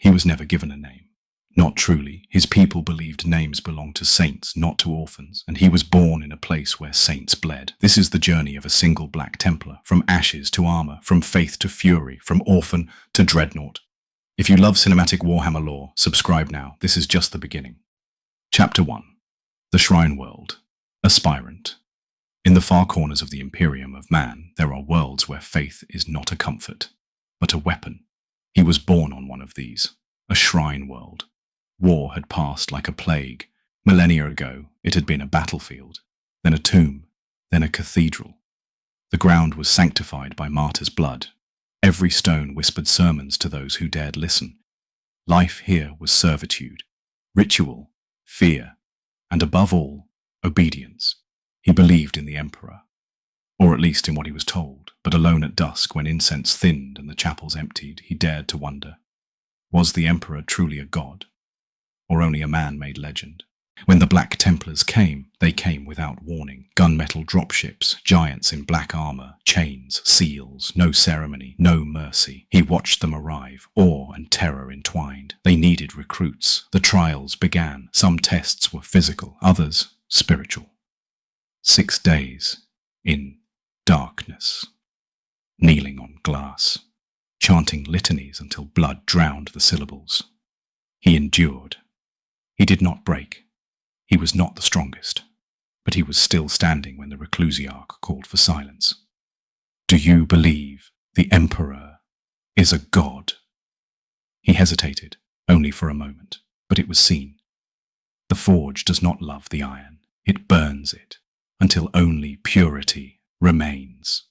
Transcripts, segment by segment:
He was never given a name. Not truly. His people believed names belonged to saints, not to orphans, and he was born in a place where saints bled. This is the journey of a single Black Templar, from ashes to armor, from faith to fury, from Orphan to Dreadnought. If you love cinematic Warhammer lore, subscribe now. This is just the beginning. Chapter 1. The Shrine World. Aspirant. In the far corners of the Imperium of Man, there are worlds where faith is not a comfort, but a weapon. He was born on one of these, a shrine world. War had passed like a plague. Millennia ago, it had been a battlefield, then a tomb, then a cathedral. The ground was sanctified by martyrs' blood. Every stone whispered sermons to those who dared listen. Life here was servitude, ritual, fear, and above all, obedience. He believed in the Emperor, or at least in what he was told, but alone at dusk when incense thinned and the chapels emptied, he dared to wonder, was the Emperor truly a god? Or only a man-made legend? When the Black Templars came, they came without warning. Gunmetal dropships, giants in black armor, chains, seals, no ceremony, no mercy. He watched them arrive, awe and terror entwined. They needed recruits. The trials began. Some tests were physical, others spiritual. 6 days in darkness, kneeling on glass, chanting litanies until blood drowned the syllables. He endured. He did not break. He was not the strongest, but he was still standing when the Reclusiarch called for silence. Do you believe the Emperor is a god? He hesitated, only for a moment, but it was seen. The forge does not love the iron. It burns it, until only purity remains.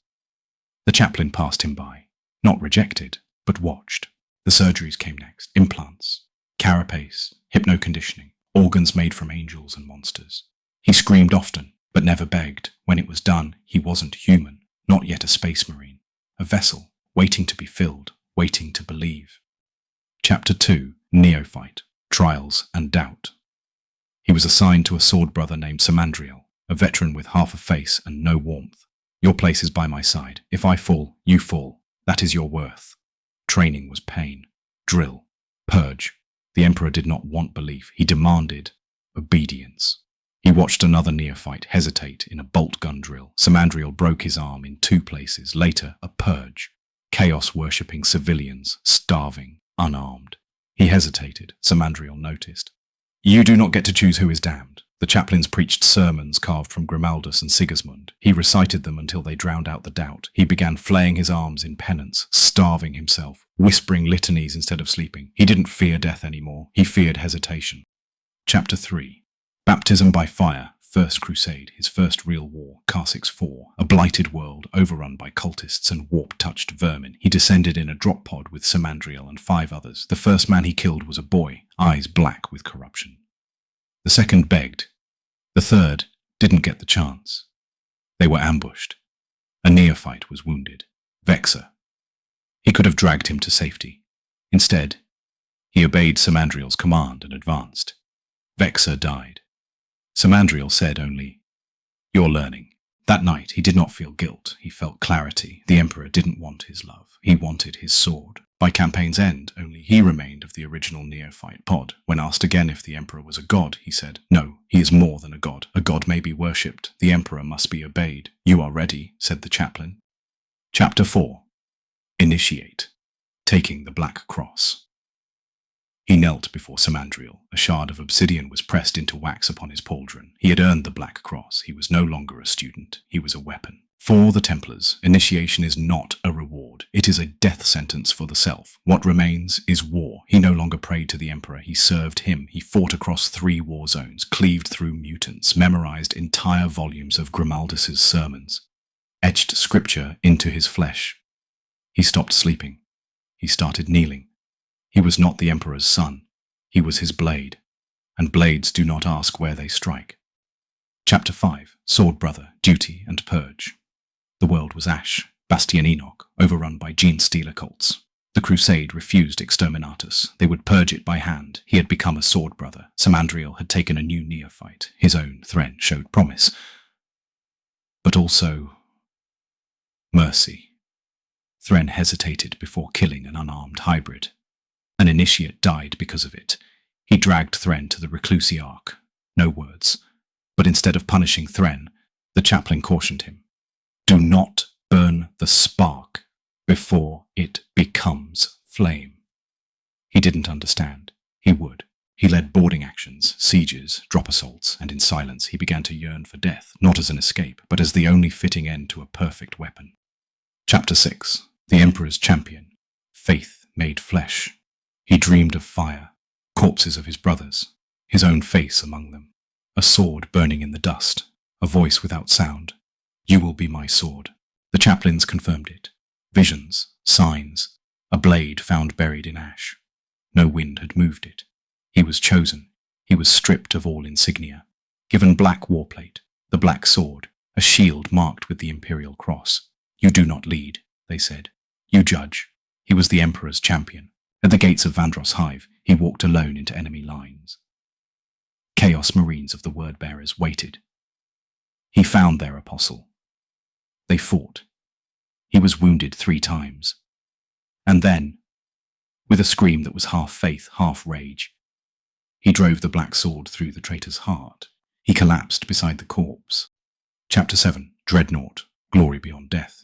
The chaplain passed him by, not rejected, but watched. The surgeries came next. Implants, carapace, hypnoconditioning, organs made from angels and monsters. He screamed often, but never begged. When it was done, he wasn't human, not yet a space marine. A vessel, waiting to be filled, waiting to believe. Chapter 2. Neopight Trials and Doubt. He was assigned to a sword brother named Samandriel, a veteran with half a face and no warmth. Your place is by my side. If I fall, you fall. That is your worth. Training was pain. Drill. Purge. The Emperor did not want belief. He demanded obedience. He watched another neophyte hesitate in a bolt gun drill. Samandriel broke his arm in 2 places. Later, a purge. Chaos-worshipping civilians, starving, unarmed. He hesitated. Samandriel noticed. You do not get to choose who is damned. The chaplains preached sermons carved from Grimaldus and Sigismund. He recited them until they drowned out the doubt. He began flaying his arms in penance, starving himself, whispering litanies instead of sleeping. He didn't fear death anymore. He feared hesitation. Chapter 3. Baptism by Fire. First Crusade, his first real war. Carsix 4. A blighted world, overrun by cultists and warp-touched vermin. He descended in a drop pod with Samandriel and 5 others. The first man he killed was a boy, eyes black with corruption. The second begged. The third didn't get the chance. They were ambushed. A neophyte was wounded. Vexor. He could have dragged him to safety. Instead, he obeyed Samandriel's command and advanced. Vexor died. Samandriel said only, "You're learning." That night, he did not feel guilt. He felt clarity. The Emperor didn't want his love. He wanted his sword. By campaign's end, only he remained of the original neophyte pod. When asked again if the Emperor was a god, he said, "No, he is more than a god. A god may be worshipped. The Emperor must be obeyed." "You are ready," said the chaplain. Chapter 4. Initiate. Taking the Black Cross. He knelt before Samandriel. A shard of obsidian was pressed into wax upon his pauldron. He had earned the Black Cross. He was no longer a student. He was a weapon. For the Templars, initiation is not a reward. It is a death sentence for the self. What remains is war. He no longer prayed to the Emperor. He served him. He fought across 3 war zones, cleaved through mutants, memorized entire volumes of Grimaldus's sermons, etched scripture into his flesh. He stopped sleeping. He started kneeling. He was not the Emperor's son. He was his blade, and blades do not ask where they strike. Chapter 5. Sword Brother, Duty and Purge. The world was ash, Bastion Enoch, overrun by gene-stealer cults. The Crusade refused Exterminatus. They would purge it by hand. He had become a sword brother. Samandriel had taken a new neophyte. His own Thren showed promise. But also mercy. Thren hesitated before killing an unarmed hybrid. An initiate died because of it. He dragged Thren to the Reclusiarch. No words. But instead of punishing Thren, the chaplain cautioned him. Do not burn the spark before it becomes flame. He didn't understand. He would. He led boarding actions, sieges, drop assaults, and in silence he began to yearn for death, not as an escape, but as the only fitting end to a perfect weapon. Chapter 6. The Emperor's Champion. Faith made flesh. He dreamed of fire, corpses of his brothers, his own face among them, a sword burning in the dust, a voice without sound. You will be my sword. The chaplains confirmed it. Visions, signs, a blade found buried in ash. No wind had moved it. He was chosen. He was stripped of all insignia, given black warplate, the black sword, a shield marked with the imperial cross. You do not lead, they said. You judge. He was the Emperor's champion. At the gates of Vandros Hive, he walked alone into enemy lines. Chaos Marines of the Word-Bearers waited. He found their apostle. They fought. He was wounded 3 times. And then, with a scream that was half faith, half rage, he drove the black sword through the traitor's heart. He collapsed beside the corpse. Chapter 7. Dreadnought Glory Beyond Death.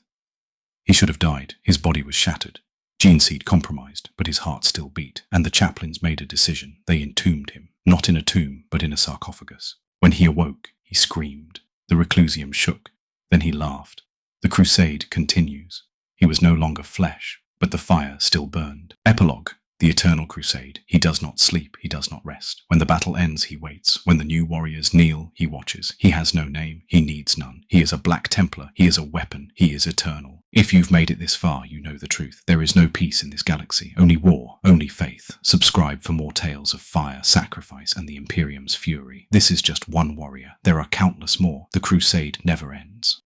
He should have died. His body was shattered. Gene seed compromised, but his heart still beat, and the chaplains made a decision. They entombed him, not in a tomb, but in a sarcophagus. When he awoke, he screamed. The reclusium shook. Then he laughed. The crusade continues. He was no longer flesh, but the fire still burned. Epilogue. The eternal crusade. He does not sleep, he does not rest. When the battle ends, he waits. When the new warriors kneel, he watches. He has no name, he needs none. He is a Black Templar, he is a weapon, he is eternal. If you've made it this far, you know the truth. There is no peace in this galaxy, only war, only faith. Subscribe for more tales of fire, sacrifice, and the Imperium's fury. This is just one warrior. There are countless more. The crusade never ends.